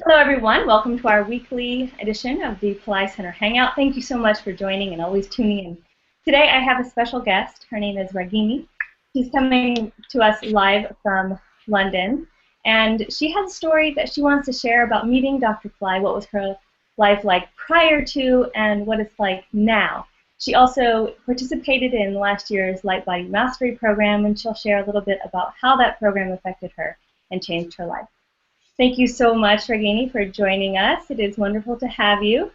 Hello, everyone. Welcome to our weekly edition of the Pillai Center Hangout. Thank you so much for joining and always tuning in. Today, I have a special guest. Her name is Ragini. She's coming to us live from London, and she has a story that she wants to share about meeting Dr. Pillai, what was her life like prior to, and what it's like now. She also participated in last year's Light Body Mastery program, and she'll share a little bit about how that program affected her and changed her life. Thank you so much, Ragini, for joining us. It is wonderful to have you.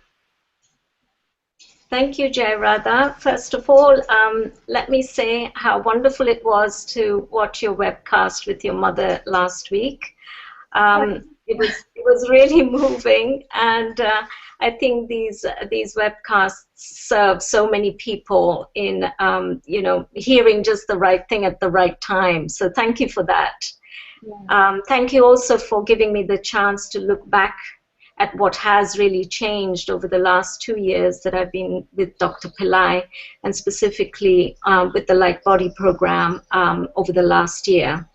Thank you, Jayarada. First of all, let me say how wonderful it was to watch your webcast with your mother last week. It was really moving, and I think these webcasts serve so many people in hearing just the right thing at the right time. So thank you for that. Yeah. Thank you also for giving me the chance to look back at what has really changed over the last 2 years that I've been with Dr. Pillai, and specifically with the Light Body program over the last year.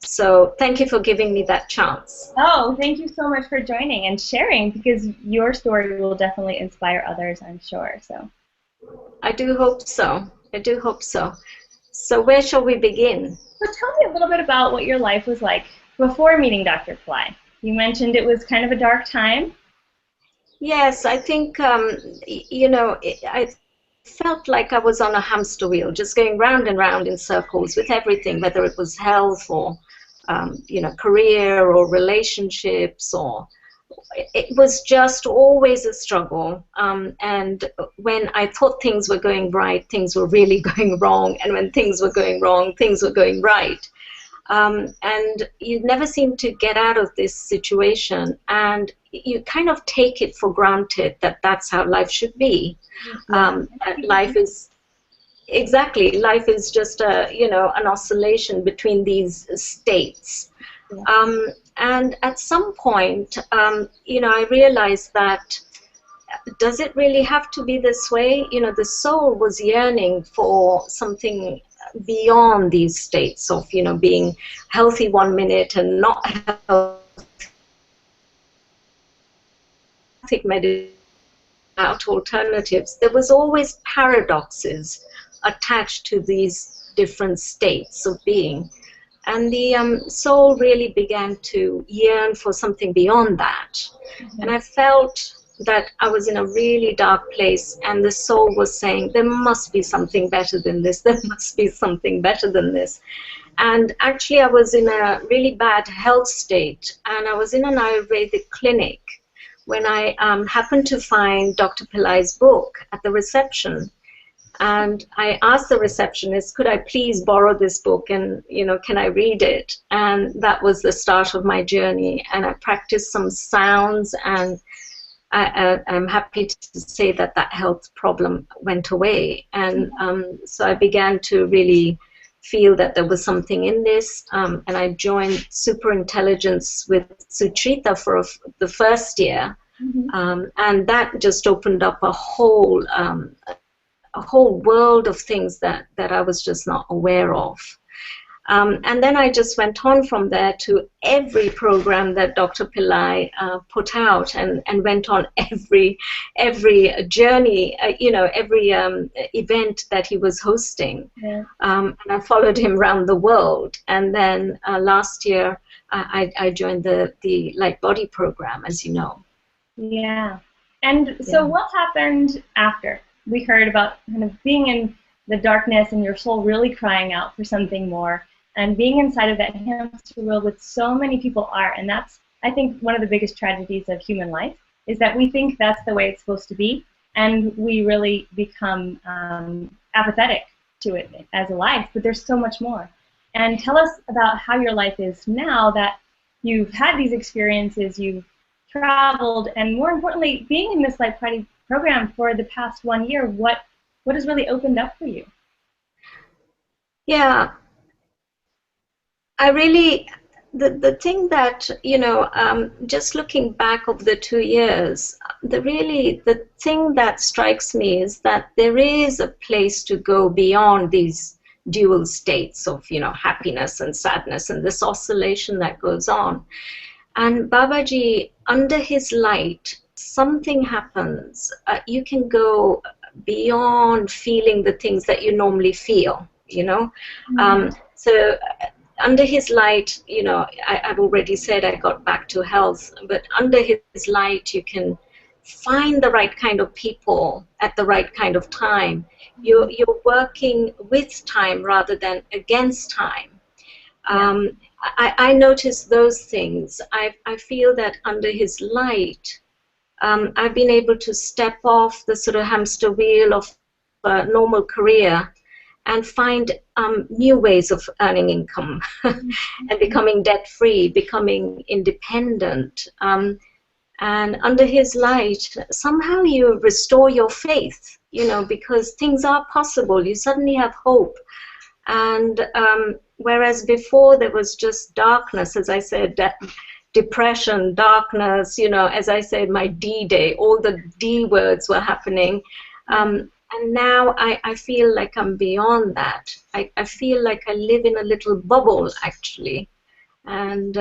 So thank you for giving me that chance. Oh, thank you so much for joining and sharing, because your story will definitely inspire others, I'm sure. So I do hope so. I do hope so. So where shall we begin? So tell me a little bit about what your life was like before meeting Dr. Pillai. You mentioned it was kind of a dark time. Yes, I think, I felt like I was on a hamster wheel, just going round and round in circles with everything, whether it was health or, career or relationships, or it was just always a struggle. And when I thought things were going right, things were really going wrong. And when things were going wrong, things were going right. And you never seem to get out of this situation. And you kind of take it for granted that that's how life should be. Life is life is just an oscillation between these states. And at some point, I realized that, does it really have to be this way? The soul was yearning for something beyond these states of, being healthy 1 minute and not healthy, medical alternatives. There was always paradoxes attached to these different states of being. And the soul really began to yearn for something beyond that. Mm-hmm. And I felt that I was in a really dark place, and the soul was saying, there must be something better than this. There must be something better than this. And actually, I was in a really bad health state, and I was in an Ayurvedic clinic when I happened to find Dr. Pillai's book at the reception. And I asked the receptionist, could I please borrow this book, and, can I read it? And that was the start of my journey. And I practiced some sounds, and I'm happy to say that that health problem went away. And so I began to really feel that there was something in this. And I joined Super Intelligence with Suchrita for the first year. Mm-hmm. And that just opened up a whole world of things that I was just not aware of. And then I just went on from there to every program that Dr. Pillai put out, and went on every journey, every event that he was hosting. Yeah. And I followed him around the world. And then last year, I joined the Light Body program, as you know. Yeah. And so what happened after? We heard about kind of being in the darkness and your soul really crying out for something more, and being inside of that hamster wheel with so many people are. And that's, I think, one of the biggest tragedies of human life, is that we think that's the way it's supposed to be, and we really become apathetic to it as a life. But there's so much more. And tell us about how your life is now that you've had these experiences, you've traveled, and more importantly, being in this Light Body program for the past 1 year. What has really opened up for you? Yeah, I really, the thing that, just looking back over the 2 years, the thing that strikes me is that there is a place to go beyond these dual states of, happiness and sadness and this oscillation that goes on. And Babaji, under his light, something happens. You can go beyond feeling the things that you normally feel, you know. So under his light, you know, I've already said I got back to health, but under his light, you can find the right kind of people at the right kind of time. You're working with time rather than against time. I notice those things. I feel that under his light, I've been able to step off the sort of hamster wheel of a normal career and find new ways of earning income and becoming debt-free, becoming independent. And under his light, somehow you restore your faith, you know, because things are possible. You suddenly have hope. And whereas before there was just darkness, as I said, depression, darkness, you know, as I said, my D-Day, all the D words were happening. And now I feel like I'm beyond that. I feel like I live in a little bubble, actually. And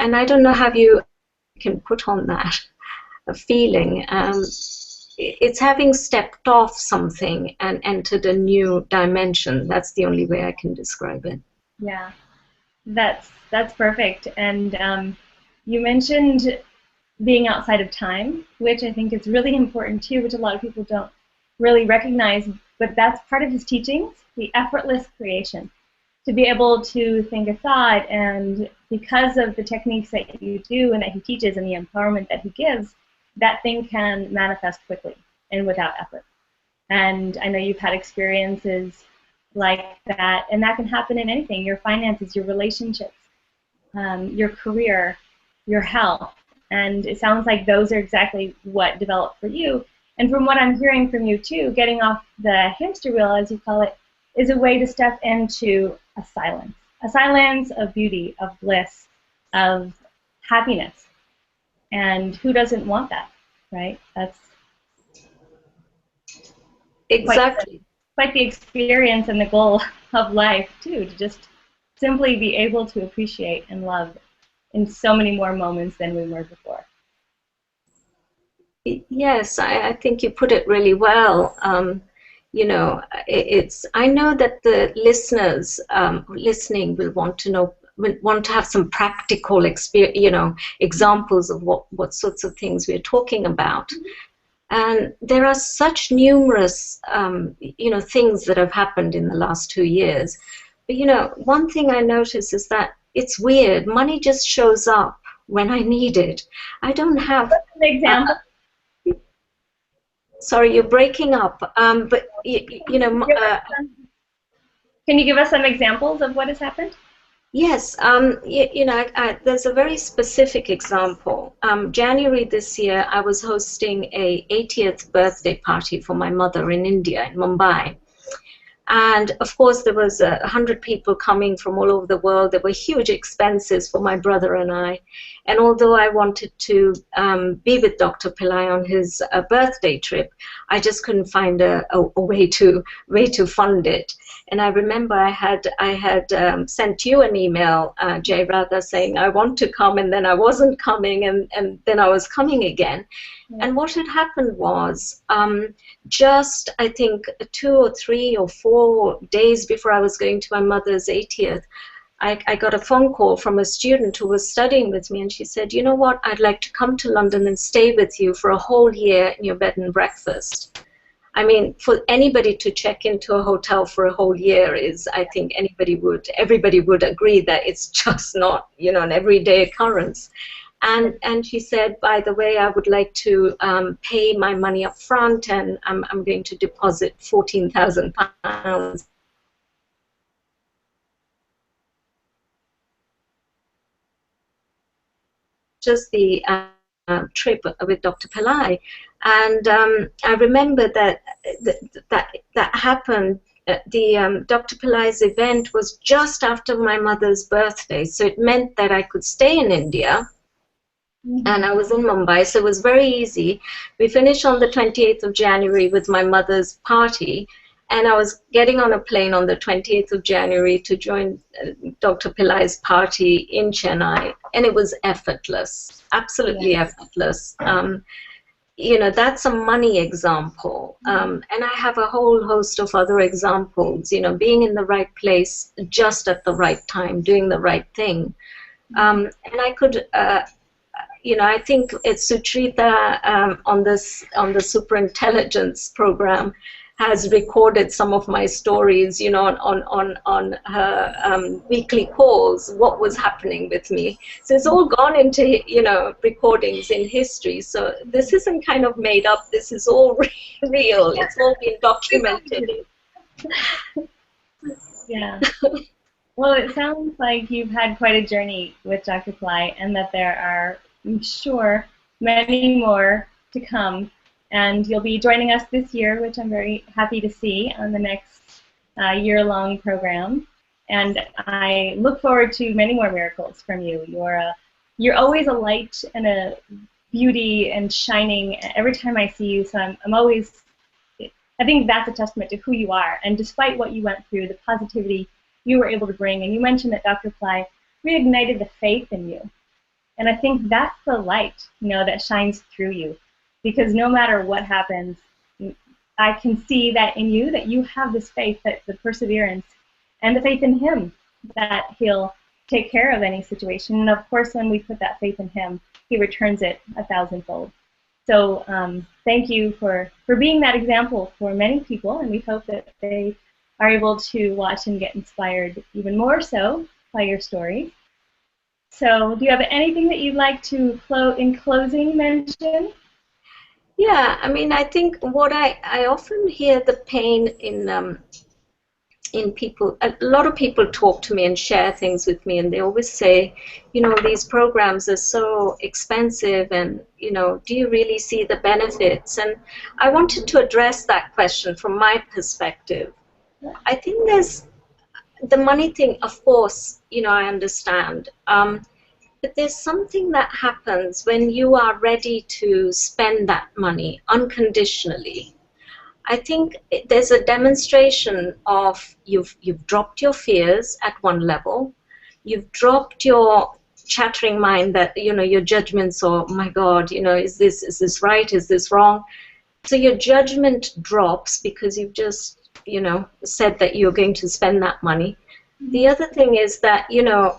and I don't know how you can put on that a feeling. It's having stepped off something and entered a new dimension. That's the only way I can describe it. Yeah, that's perfect. And you mentioned being outside of time, which I think is really important too, which a lot of people don't really recognize, but that's part of his teachings, the effortless creation. To be able to think a thought, and because of the techniques that you do and that he teaches and the empowerment that he gives, that thing can manifest quickly and without effort. And I know you've had experiences like that, and that can happen in anything, your finances, your relationships, your career, your health. And it sounds like those are exactly what developed for you. And from what I'm hearing from you too, getting off the hamster wheel, as you call it, is a way to step into a silence of beauty, of bliss, of happiness. And who doesn't want that, right? That's exactly quite the experience and the goal of life too, to just simply be able to appreciate and love in so many more moments than we were before. Yes, I think you put it really well. You know, I know that the listeners listening will want to have some practical examples of what sorts of things we're talking about. And there are such numerous, things that have happened in the last 2 years. But, one thing I notice is that it's weird. Money just shows up when I need it. I don't have an example. Sorry, you're breaking up. But can you give us some examples of what has happened? Yes. There's a very specific example. January this year, I was hosting a 80th birthday party for my mother in India, in Mumbai. And of course, there was 100 people coming from all over the world. There were huge expenses for my brother and I. And although I wanted to be with Dr. Pillai on his birthday trip, I just couldn't find a way to fund it. And I remember I had sent you an email, Jay Radha, saying I want to come, and then I wasn't coming, and then I was coming again. Yeah. And what had happened was, just I think 2 or 3 or 4 days before I was going to my mother's 80th, I got a phone call from a student who was studying with me, and she said, you know what, I'd like to come to London and stay with you for a whole year in your bed and breakfast. I mean, for anybody to check into a hotel for a whole year is, I think everybody would agree that it's just not, an everyday occurrence. And she said, by the way, I would like to pay my money up front, and I'm going to deposit £14,000. Just the trip with Dr. Pillai. And I remember that happened. Dr. Pillai's event was just after my mother's birthday, so it meant that I could stay in India. And I was in Mumbai, so it was very easy. We finished on the 28th of January with my mother's party, And I was getting on a plane on the 28th of January to join Dr. Pillai's party in Chennai, and it was effortless, absolutely effortless. You know, that's a money example. And I have a whole host of other examples, you know, being in the right place just at the right time, doing the right thing. And I could, you know, I think it's Suchrita on the superintelligence program has recorded some of my stories, you know, on her weekly calls, what was happening with me. So it's all gone into, you know, recordings in history. So this isn't kind of made up. This is all real. It's all been documented. Yeah. Well, it sounds like you've had quite a journey with Dr. Pillai, and that there are, I'm sure, many more to come. And you'll be joining us this year, which I'm very happy to see, on the next year-long program. And I look forward to many more miracles from you. You're always a light and a beauty and shining every time I see you. So I'm always, I think that's a testament to who you are. And despite what you went through, the positivity you were able to bring. And you mentioned that Dr. Pillai reignited the faith in you. And I think that's the light, you know, that shines through you. Because no matter what happens, I can see that in you, that you have this faith, that the perseverance, and the faith in him, that he'll take care of any situation. And of course, when we put that faith in him, he returns it 1,000-fold. So thank you for being that example for many people, and we hope that they are able to watch and get inspired even more so by your story. So do you have anything that you'd like to, in closing, mention? Yeah, I mean, I think what I often hear the pain in people. A lot of people talk to me and share things with me, and they always say, you know, these programs are so expensive, and, you know, do you really see the benefits? And I wanted to address that question from my perspective. I think there's the money thing, of course, you know, I understand. But there's something that happens when you are ready to spend that money unconditionally. I think there's a demonstration of you've dropped your fears at one level. You've dropped your chattering mind that, you know, your judgments, or, oh my God, you know, is this right? Is this wrong? So your judgment drops because you've just, you know, said that you're going to spend that money. The other thing is that, you know,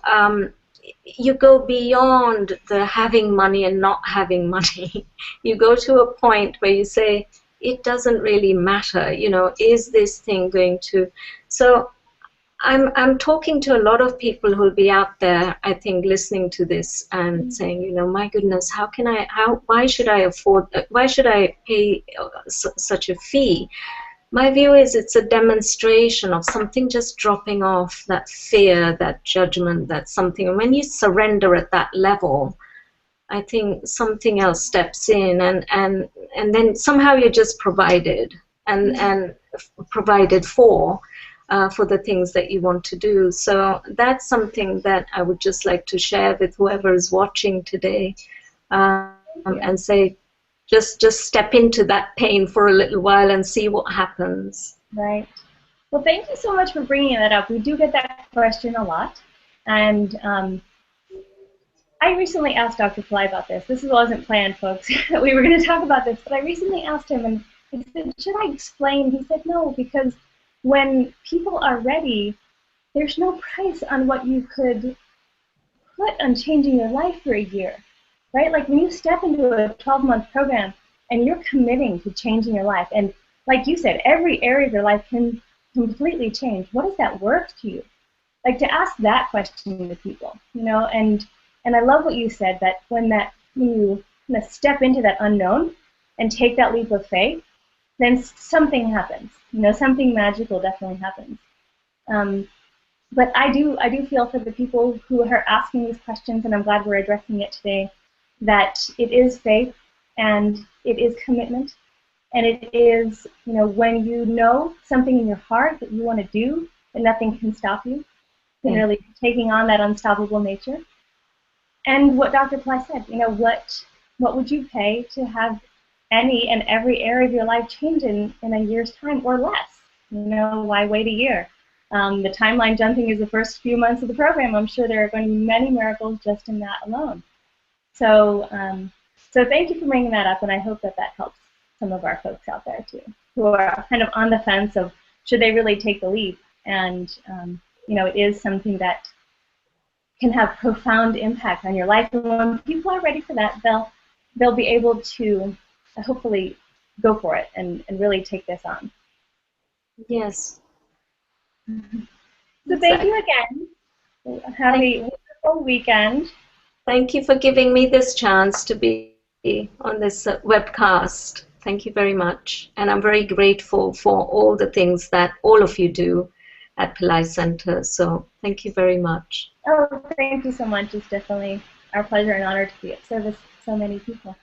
you go beyond the having money and not having money. You go to a point where you say, it doesn't really matter, you know, is this thing going to... So I'm talking to a lot of people who'll be out there, I think, listening to this and saying, you know, my goodness, why should I pay such a fee? My view is it's a demonstration of something just dropping off, that fear, that judgment, that something. And when you surrender at that level, I think something else steps in, and then somehow you're just provided and provided for the things that you want to do. So that's something that I would just like to share with whoever is watching today, and say, just step into that pain for a little while and see what happens. Right. Well, thank you so much for bringing that up. We do get that question a lot. And I recently asked Dr. Pillai about this. This wasn't planned, folks. We were going to talk about this, but I recently asked him, and I said, should I explain? He said, no, because when people are ready, there's no price on what you could put on changing your life for a year. Right? Like when you step into a 12-month program and you're committing to changing your life, and like you said, every area of your life can completely change. What is that worth to you? Like to ask that question to people, you know, and I love what you said, that when you kind of step into that unknown and take that leap of faith, then something happens. You know, something magical definitely happens. But I do feel for the people who are asking these questions, and I'm glad we're addressing it today, that it is faith and it is commitment, and it is, you know, when you know something in your heart that you want to do, that nothing can stop you, really taking on that unstoppable nature. And what Dr. Pillai said, you know, what would you pay to have any and every area of your life change in a year's time or less? why wait a year? The timeline jumping is the first few months of the program. I'm sure there are going to be many miracles just in that alone. So, so thank you for bringing that up, and I hope that that helps some of our folks out there too, who are kind of on the fence of should they really take the leap. And it is something that can have profound impact on your life. And when people are ready for that, they'll be able to hopefully go for it and really take this on. Yes. So thank you again. Have a wonderful weekend. Thank you for giving me this chance to be on this webcast. Thank you very much. And I'm very grateful for all the things that all of you do at Pillai Center. So thank you very much. Oh, thank you so much. It's definitely our pleasure and honor to be of service to so many people.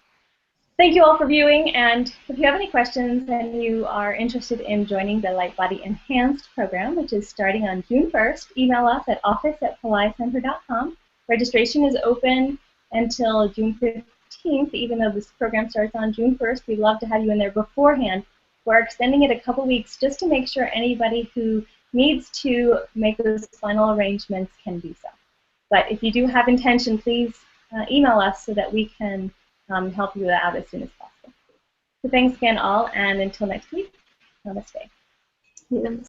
Thank you all for viewing, and if you have any questions and you are interested in joining the Light Body Enhanced program, which is starting on June 1st, email us at office@pillaicenter.com. Registration is open until June 15th, even though this program starts on June 1st. We'd love to have you in there beforehand. We're extending it a couple weeks just to make sure anybody who needs to make those final arrangements can do so. But if you do have intention, please email us so that we can help you out as soon as possible. So thanks again all, and until next week, namaste. Namaste.